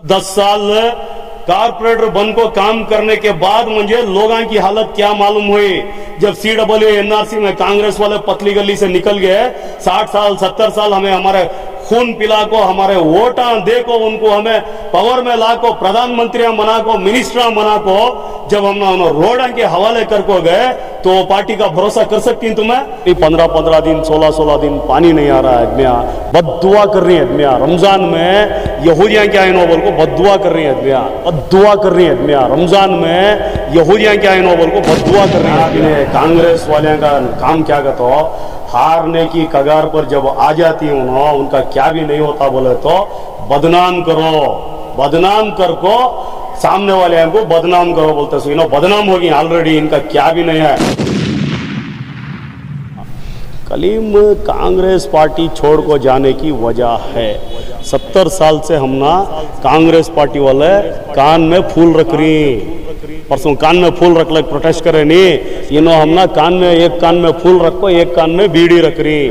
10 साल कारपोरेटर बन को काम करने के बाद मुझे लोगों की हालत क्या मालूम हुई। जब CWA NRC में कांग्रेस वाले पतली गली से निकल गए, 60 साल 70 साल हमें हमारे खून पिला को, हमारे वोटा दे को, उनको हमें पावर में ला को, प्रधानमंत्री बना को, मिनिस्टर बना को, जब हम रोड के हवाले कर को गए तो पार्टी का भरोसा कर सकती हैं तुम्हें? 15-15 दिन 16-16 दिन पानी नहीं आ रहा है। आदमियां बद्दुआ कर रही है। आदमियां रमजान में यहूदियां क्या है बोल को बद्दुआ कर रही है। आदमियां बद्दुआ कर रही है। आदमियां रमजान में यहूदियां क्या है बोल को बद्दुआ कर रही है। कांग्रेस वाले का काम क्या कहते हो, हारने की कगार पर जब आ जाती है उनका क्या भी नहीं होता बोले तो बदनाम करो, बदनाम कर को सामने वाले को बदनाम करो बोलते सो बदनाम होगी ऑलरेडी, इनका क्या भी नहीं है। कलीम कांग्रेस पार्टी छोड़ को जाने की वजह है 70 साल से हम ना कांग्रेस पार्टी वाले कान में फूल रख रही, परसों कान में फूल रख लग प्रोटेस्ट करे नहीं, हम ना कान में एक कान में फूल रखो, एक कान में बीड़ी रख रही।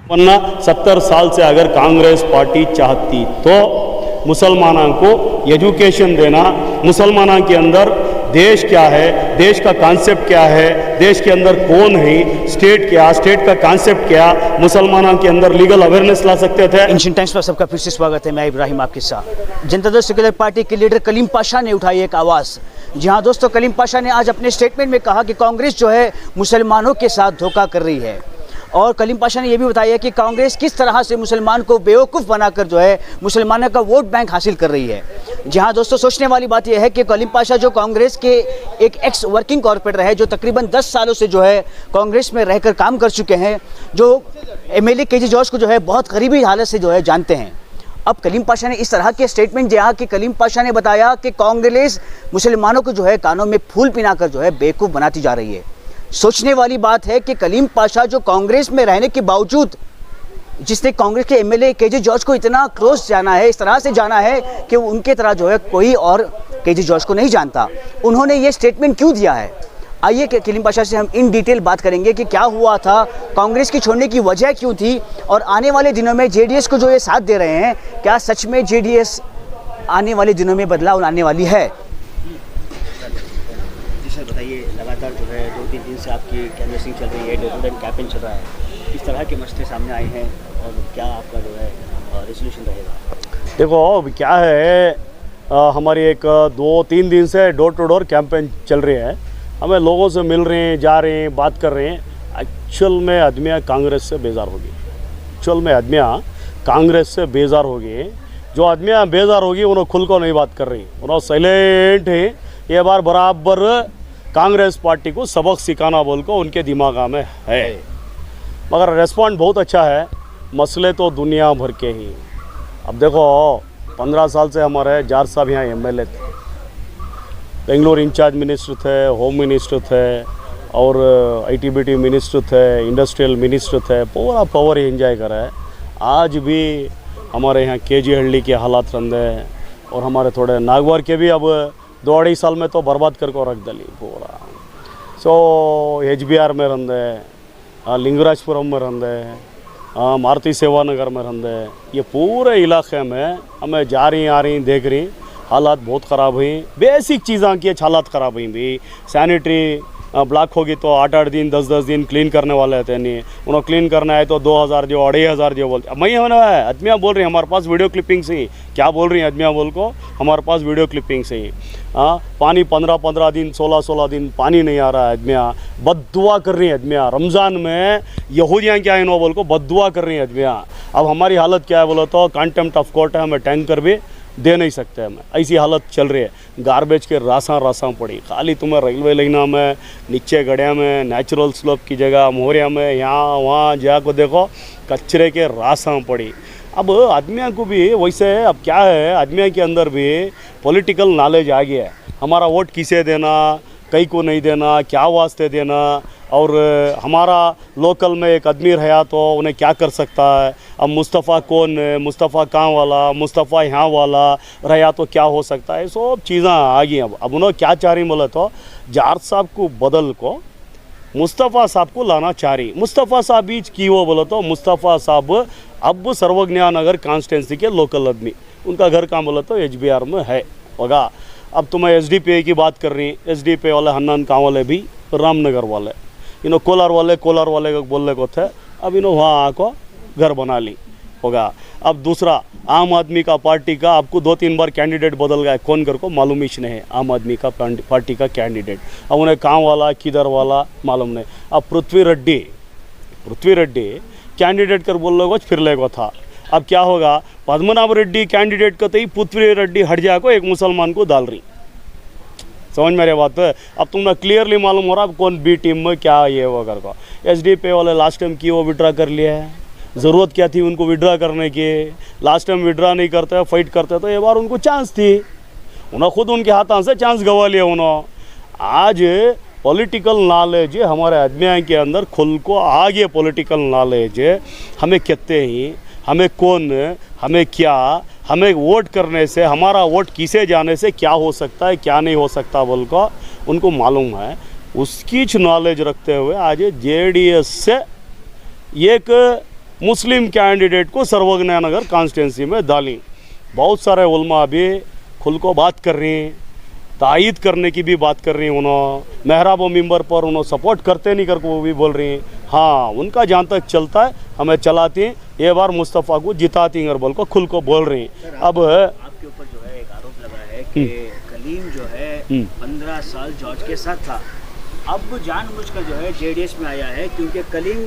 वरना 70 साल से अगर कांग्रेस पार्टी चाहती तो मुसलमानों को एजुकेशन देना, मुसलमानों के अंदर देश क्या है, देश का कॉन्सेप्ट क्या है, देश के अंदर कौन है, स्टेट क्या, स्टेट का कॉन्सेप्ट क्या, मुसलमानों के अंदर लीगल अवेयरनेस ला सकते थे। एशियन टाइम्स पर सबका फिर से स्वागत है। मैं इब्राहिम आपके साथ। जनता दल सेक्युलर पार्टी के लीडर कलीम पाशा ने उठाई एक आवाज़। जी हाँ दोस्तों, कलीम पाशा ने आज अपने स्टेटमेंट में कहा कि कांग्रेस जो है मुसलमानों के साथ धोखा कर रही है। और कलीम पाशा ने यह भी बताया कि कांग्रेस किस तरह से मुसलमान को बेवकूफ़ बनाकर जो है मुसलमानों का वोट बैंक हासिल कर रही है। जी हाँ दोस्तों, सोचने वाली बात यह है कि कलीम पाशा जो कांग्रेस के एक एक्स वर्किंग कॉर्पोरेटर है, जो तकरीबन 10 सालों से जो है कांग्रेस में रहकर काम कर चुके हैं, जो MLA KG जॉर्ज को जो है बहुत करीबी हालत से जो है जानते हैं। अब कलीम पाशा ने इस तरह के स्टेटमेंट दिया कि कलीम पाशा ने बताया कि कांग्रेस मुसलमानों को जो है कानों में फूल पिनाकर जो है बेवकूफ़ बनाती जा रही है। सोचने वाली बात है कि कलीम पाशा जो कांग्रेस में रहने के बावजूद, जिसने कांग्रेस के MLA KG जॉर्ज को इतना क्लोज जाना है, इस तरह से जाना है कि उनके तरह जो है कोई और KG जॉर्ज को नहीं जानता, उन्होंने ये स्टेटमेंट क्यों दिया है? आइए कलीम पाशा से हम इन डिटेल बात करेंगे कि क्या हुआ था, कांग्रेस की छोड़ने की वजह क्यों थी, और आने वाले दिनों में JDS को जो ये साथ दे रहे हैं, क्या सच में JDS आने वाले दिनों में बदलाव लाने वाली है? बताइए, लगातार जो है 2-3 दिन से आपकी कैनवसिंग चल रही है, डोर टू डोर कैंपेन चल रहा है, किस तरह के मसले सामने आए हैं और क्या आपका जो है रेजोल्यूशन रहेगा? देखो अब क्या है, हमारी एक 2-3 दिन से डोर टू डोर कैंपेन चल रही है, हमें लोगों से मिल रहे हैं, जा रहे हैं, बात कर रहे हैं। एक्चुअल में आदमियाँ कांग्रेस से बेजार होगी, एक्चुअल में आदमियाँ कांग्रेस से बेजार होगी। जो आदमियाँ बेजार होगी उन्होंने खुल को नहीं बात कर रही, उन्होंने साइलेंट है। ये बार बराबर कांग्रेस पार्टी को सबक सिखाना बोल को उनके दिमाग में है, मगर रेस्पॉन्ड बहुत अच्छा है। मसले तो दुनिया भर के ही। अब देखो 15 साल से हमारे जार साहब यहाँ MLA थे, बेंगलोर इंचार्ज मिनिस्टर थे, होम मिनिस्टर थे, और ITBT मिनिस्टर थे, इंडस्ट्रियल मिनिस्टर थे, पूरा पावर एंजॉय करा है। आज भी हमारे यहाँ KG हल्ली के हालात रंदे, और हमारे थोड़े नागवार के भी अब 2-2.5 साल में तो बर्बाद करके रख दली पूरा। सो HBR में रंदे, लिंगराजपुरम में रंदे, मारुति सेवा नगर में रंदे, ये पूरे इलाके में हमें जा रही आ रही देख रही, हालात बहुत ख़राब हुई। बेसिक चीज़ां की हालात ख़राब हुई भी। सैनिटरी ब्लॉक होगी तो 8-8 दिन 10-10 दिन क्लीन करने वाले थे, नहीं उन्होंने क्लीन करना है तो 2000 दो 2500 दो बोलते। मैं होना है, आदमियाँ बोल रही हैं हमारे पास वीडियो क्लिपिंग से ही, क्या बोल रही हैं आदमियाँ बोल को, हमारे पास वीडियो क्लिपिंग से ही। पानी 15-15 दिन 16-16 दिन पानी नहीं आ रहा है। आदमियाँ बद्दुआ कर रही हैं, आदमियाँ रमज़ान में यहूदियाँ क्या है नो बोल को बद्दुआ कर रही हैं आदमियाँ। अब हमारी हालत क्या है बोलो तो कंटेम्प्ट ऑफ कोर्ट है, हमें टैंकर भी दे नहीं सकते हमें, ऐसी हालत चल रही है। गार्बेज के रासा पड़ी, खाली तुम्हें रेलवे लाइना में, नीचे गड्या में, नेचुरल स्लोप की जगह मोहरिया में, यहाँ वहाँ जा को देखो कचरे के रासा पड़ी। अब आदमियों को भी वैसे, अब क्या है आदमियों के अंदर भी पॉलिटिकल नॉलेज आ गया है, हमारा वोट किसे देना, कई को नहीं देना, क्या वास्ते देना, और हमारा लोकल में एक आदमी रहा तो उन्हें क्या कर सकता है। अब मुस्तफ़ा कौन है, मुस्तफ़ा कहाँ वाला, मुस्तफ़ा यहाँ वाला रहा तो क्या हो सकता है, सब चीज़ें आ गई। अब उन्होंने क्या चाह रही बोले तो जार साहब को बदल को मुस्तफ़ा साहब को लाना चाह रही। मुस्तफ़ा साहब बीच की वो बोलो तो मुस्तफ़ा साहब अब सर्वज्ञा नगर कॉन्स्टिट्यूंसी के लोकल आदमी, उनका घर कहाँ बोलो तो HBR में है होगा। अब तो मैं SDPI की बात कर रही, SDPI वाले हन्नान गाँव वाले भी, रामनगर वाले, कोलार वाले को बोलने को थे, अब वहाँ आको घर बना ली होगा। अब दूसरा आम आदमी का पार्टी का आपको 2-3 बार कैंडिडेट बदल गया, कौन कर को मालूम ही नहीं है आम आदमी का पार्टी का कैंडिडेट। अब उन्हें कहाँ वाला किधर वाला मालूम नहीं। अब पृथ्वी रेड्डी कैंडिडेट कर बोल लो फिर ले को था। अब क्या होगा, पद्मनाभ रेड्डी कैंडिडेट का तो ही पृथ्वी रेड्डी हट जाको एक मुसलमान को डाल रही। समझ मेरे बात है। अब तुमने क्लियरली मालूम हो रहा अब कौन बी टीम में क्या ये वो कर को। SDPI वाले लास्ट टाइम की वो विड्रा कर लिया है, ज़रूरत क्या थी उनको विड्रा करने की। लास्ट टाइम विड्रा नहीं करते, फाइट करते, तो ये बार उनको चांस थी, उन्होंने खुद उनके हाथों से चांस गंवा लिया उन्होंने। आज पॉलिटिकल नॉलेज हमारे आदमियों के अंदर खुल को आ गया। पॉलिटिकल नॉलेज हमें कहते ही, हमें कौन, हमें क्या, हमें वोट करने से, हमारा वोट किसे जाने से क्या हो सकता है क्या नहीं हो सकता बोल को उनको मालूम है। उसकी नॉलेज रखते हुए आज JDS से एक मुस्लिम कैंडिडेट को सर्वज्ञा नगर कॉन्स्टिट्यूंसी में डाली। बहुत सारे उलमा भी खुल को बात कर रही हैं, तायद करने की भी बात कर रही हैं। उन्होंने मेहराब मेंबर पर उन्होंने सपोर्ट करते नहीं करके वो भी बोल रही हैं। हाँ, उनका जहाँ तक चलता है हमें चलाती हैं, ये बार मुस्तफ़ा को जिताती हैं बोल को खुल को बोल रही हैं। अब आपके ऊपर जो है एक आरोप लगा है कि कलीम जो है 15 साल जॉर्ज के साथ था, अब जानबूझकर जो है JDS में आया है क्योंकि कलीम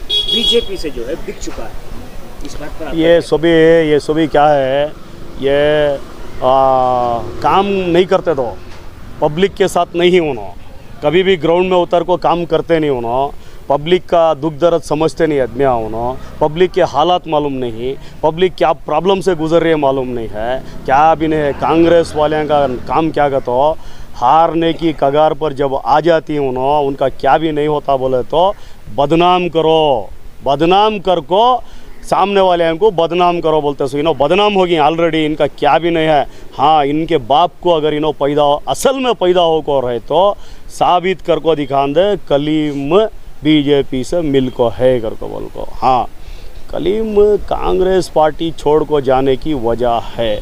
BJP से जो है बिक चुका है। इस बात पर ये सभी क्या है, ये काम नहीं करते तो पब्लिक के साथ नहीं उन्होंने कभी भी ग्राउंड में उतर को काम करते नहीं उन्होंने। पब्लिक का दुख दर्द समझते नहीं आदमी उन्होंने, पब्लिक के हालात मालूम नहीं, पब्लिक क्या प्रॉब्लम से गुजर रही है मालूम नहीं है, क्या भी नहीं है। कांग्रेस वाले का काम क्या कहते हो, हारने की कगार पर जब आ जाती हैं उन्होंने, उनका क्या भी नहीं होता बोले तो बदनाम करो, बदनाम कर को सामने वाले को बदनाम करो बोलते सो बदनाम होगी ऑलरेडी, इनका क्या भी नहीं है। हाँ, इनके बाप को अगर पैदा हो, असल में पैदा हो को रहे तो साबित कर को दिखा दे कलीम BJP से मिल को है कर को बोल को। हाँ, कलीम कांग्रेस पार्टी छोड़ को जाने की वजह है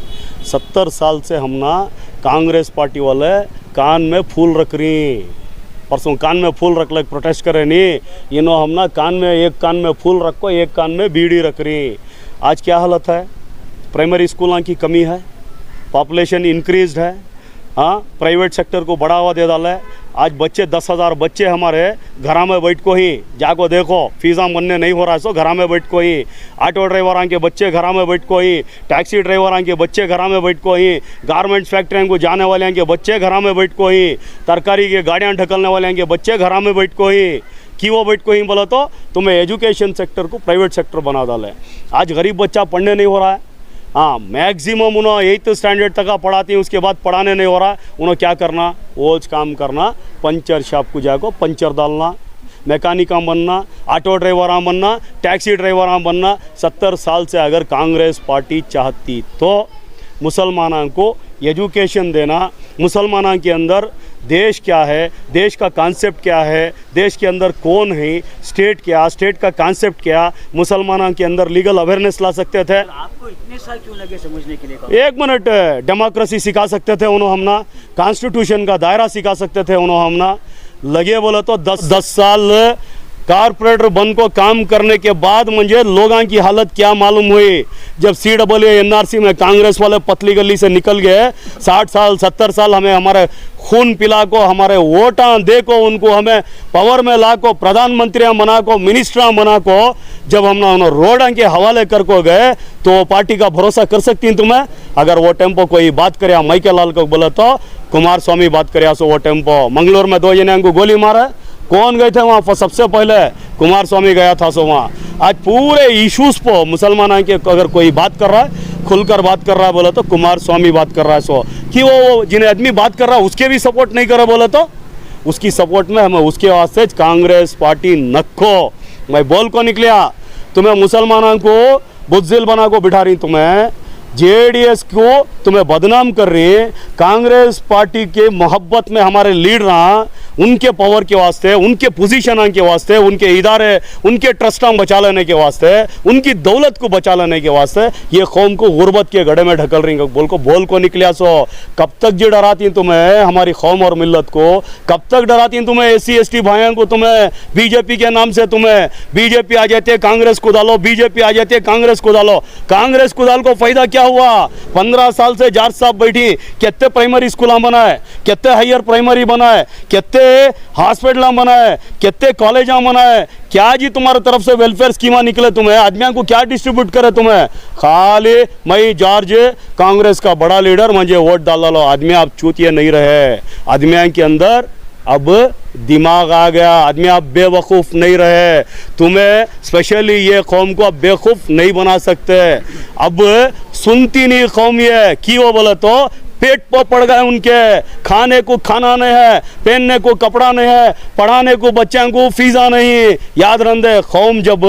70 साल से हम ना कांग्रेस पार्टी वाले कान में फूल रख रही, परसों कान में फूल रख लग प्रोटेस्ट करे नहीं, हम ना कान में एक कान में फूल रखो, एक कान में बीड़ी रख रही। आज क्या हालत है, प्राइमरी स्कूलों की कमी है, पॉपुलेशन इंक्रीज्ड है। हाँ, प्राइवेट सेक्टर को बढ़ावा दे डाला है। आज बच्चे 10,000 बच्चे हमारे घर में बैठ को ही जाको देखो, फीसा बनने नहीं हो रहा है सो घर में बैठ को ही, ऑटो ड्राइवरों के बच्चे घर में बैठ को ही, टैक्सी ड्राइवरों के बच्चे घर में बैठ को ही, गारमेंट्स फैक्ट्रियों को जाने वाले के बच्चे घर में बैठ को ही, तरकारी के गाड़ियाँ ढकलने वाले के बच्चे घर में बैठ को ही, कि वो बैठ को ही बोला तो तुम्हें एजुकेशन सेक्टर को प्राइवेट सेक्टर बना डाले। आज गरीब बच्चा पढ़ने नहीं हो रहा है। हाँ, मैक्सिमम उन्होंने 8th स्टैंडर्ड तक पढ़ाती हैं, उसके बाद पढ़ाने नहीं हो रहा है। उन्होंने क्या करना, रोज काम करना, पंचर शॉप को जाको पंचर डालना, मैकेनिका बनना, ऑटो ड्राइवर बनना, टैक्सी ड्राइवर बनना। 70 साल से अगर कांग्रेस पार्टी चाहती तो मुसलमानों को एजुकेशन देना, मुसलमानों के अंदर देश क्या है, देश का कॉन्सेप्ट क्या है, देश के अंदर कौन है, स्टेट क्या, स्टेट का कॉन्सेप्ट क्या, मुसलमानों के अंदर लीगल अवेयरनेस ला सकते थे। आपको इतने साल क्यों लगे समझने के लिए? एक मिनट, डेमोक्रेसी सिखा सकते थे उन्होंने, हमना कॉन्स्टिट्यूशन का दायरा सिखा सकते थे उन्होंने, हमना लगे बोले तो 10 साल कारपोरेटर बन को काम करने के बाद मुझे लोगों की हालत क्या मालूम हुई। जब CWA NRC में कांग्रेस वाले पतली गली से निकल गए, 60 साल 70 साल हमें हमारे खून पिला को, हमारे वोटा दे को, उनको हमें पावर में ला को, प्रधानमंत्री बना को, मिनिस्टर बना को, जब हम रोड के हवाले कर को गए तो पार्टी का भरोसा कर सकती हैं तुम्हें? अगर वो टेम्पो कोई बात करे माइके लाल को बोले तो कुमार स्वामी बात करे सो वो टेम्पो मंगलोर में 2 जने को गोली मारा, कौन गए थे वहाँ सबसे पहले? कुमार स्वामी गया था सो वहाँ। आज पूरे इश्यूज पर मुसलमानों के अगर कोई बात कर रहा है, खुलकर बात कर रहा है बोले तो कुमार स्वामी बात कर रहा है सो, कि वो जिन्हें आदमी बात कर रहा है उसके भी सपोर्ट नहीं करे बोले तो उसकी सपोर्ट में हमें उसके वास्ते कांग्रेस पार्टी नखो। मैं बोल को निकलिया, तुम्हें मुसलमानों को बुज़दिल बना को बिठा रही, तुम्हें जेडीएस को तुम्हें बदनाम कर रही है। कांग्रेस पार्टी के मोहब्बत में हमारे लीडर उनके पावर के वास्ते, उनके पोजीशन के वास्ते, उनके इदारे, उनके ट्रस्ट बचा लेने के वास्ते, उनकी दौलत को बचा लेने के वास्ते ये कौम को गुर्बत के गड्ढे में ढकल रही। बोल को निकलिया सो कब तक जी डराती तुम्हें हमारी कौम और मिल्लत को, कब तक डराती तुम्हें एससी एसटी भाइयों को, तुम्हें बीजेपी के नाम से तुम्हें बीजेपी आ जाती है कांग्रेस को डालो, बीजेपी आ जाती है कांग्रेस को डालो। कांग्रेस को डाल को फायदा क्या हुआ? 15 साल से जाट साहब बैठी, कितने प्राइमरी स्कूल बनाए, कितने हायर प्राइमरी बनाए, कितने हॉस्पिटल बनाए, कितने कॉलेज बनाए, क्या जी तुम्हारे तरफ से वेलफेयर स्कीमा निकले? तुम्हें आदमियों को क्या डिस्ट्रीब्यूट करे? तुम्हें खाली मैं जॉर्ज कांग्रेस का बड़ा लीडर मुझे वोट डाल लो। आदमी आप चूतिए नहीं रहे, आदमियों के अंदर अब दिमाग आ गया, आदमी आप बेवकूफ़ नहीं रहे। तुम्हें स्पेशली ये कौम को अब बेवकूफ़ नहीं बना सकते। अब सुनती नहीं कौम ये की वो बोले तो पेट पर पड़ गए उनके, खाने को खाना नहीं है, पहनने को कपड़ा नहीं है, पढ़ाने को बच्चों को फीसा नहीं। याद रंदे कौम जब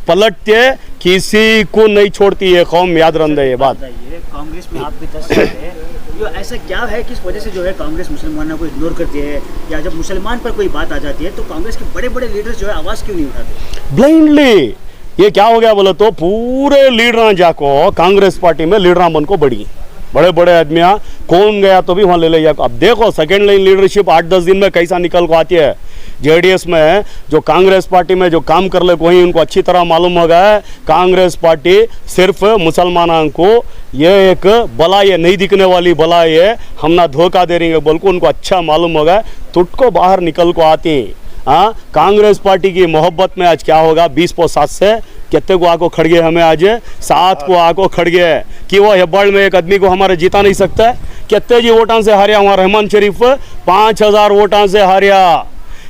पलटते किसी को नहीं छोड़ती है कौम, याद रंदे ये बात। कांग्रेस में आप भी 10 साल है, जो ऐसा क्या है किस वजह से जो है कांग्रेस मुसलमानों को इग्नोर करती है, या जब मुसलमान पर कोई बात आ जाती है तो कांग्रेस के बड़े बड़े लीडर्स जो है आवाज़ क्यों नहीं उठाते? ब्लाइंडली ये क्या हो गया बोले तो पूरे लीडर जाको कांग्रेस पार्टी में लीडर बन को बढ़ी, बड़े बड़े आदमियाँ कौन गया तो भी वहाँ ले ले। अब देखो सेकेंड लाइन लीडरशिप 8-10 दिन में कैसा निकल को आती है। जेडीएस में जो कांग्रेस पार्टी में जो काम कर ले वही उनको अच्छी तरह मालूम हो गया है कांग्रेस पार्टी सिर्फ मुसलमानों को ये एक बला, ये नहीं दिखने वाली बला, ये हम ना धोखा दे रही है बोल को उनको अच्छा मालूम हो गया, तुट को बाहर निकल को आती। हाँ, कांग्रेस पार्टी की मोहब्बत में आज क्या होगा? 20-7 से कितने को आको खड़ गए, हमें आज 7 को आको खड़ गए कि वो हेब्बाड़ में एक आदमी को हमारे जीता नहीं सकता है। कितने जी वोटां से हारिया वहाँ रहमान शरीफ 5000 वोटां से हारिया।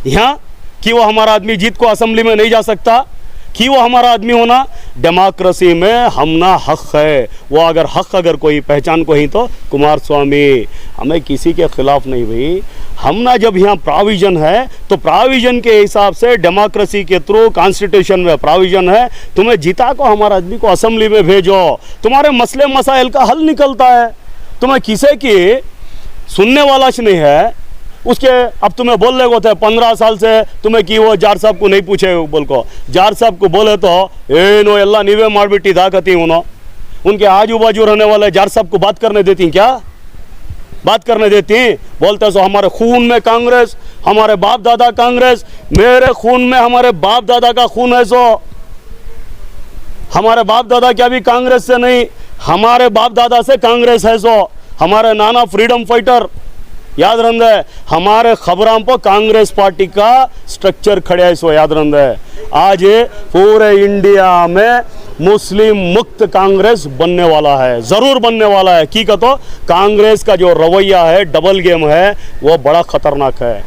यहाँ कि वो हमारा आदमी जीत को असेंबली में नहीं जा सकता, कि वो हमारा आदमी होना डेमोक्रेसी में हमना हक है। वो अगर हक अगर कोई पहचान को ही तो कुमार स्वामी, हमें किसी के खिलाफ नहीं भाई। हमना जब यहाँ प्रोविजन है तो प्रोविजन के हिसाब से डेमोक्रेसी के थ्रू कॉन्स्टिट्यूशन में प्रोविजन है, तुम्हें जीता को हमारा आदमी को असेंबली में भेजो, तुम्हारे मसले मसाइल का हल निकलता है। तुम्हें किसी की सुनने वाला नहीं है उसके। अब तुम्हें बोल ले थे 15 साल से तुम्हें कि वो जार साहब को नहीं पूछे बोल को, जार साहब को बोले तो नो एल्ला नीवे मारबिट्टी दाकती उनके आजू बाजू रहने वाले जार साहब को बात करने देती क्या? बात करने देती? बोलते सो हमारे खून में कांग्रेस, हमारे बाप दादा कांग्रेस, मेरे खून में हमारे बाप दादा का खून है। सो हमारे बाप दादा क्या भी कांग्रेस से नहीं, हमारे बाप दादा से कांग्रेस है। सो हमारे नाना फ्रीडम फाइटर, याद रंद है हमारे खबरों पर कांग्रेस पार्टी का स्ट्रक्चर खड़े है। सो याद रंद है आज पूरे इंडिया में मुस्लिम मुक्त कांग्रेस बनने वाला है, जरूर बनने वाला है। की कहतो कांग्रेस का जो रवैया है, डबल गेम है, वो बड़ा खतरनाक है।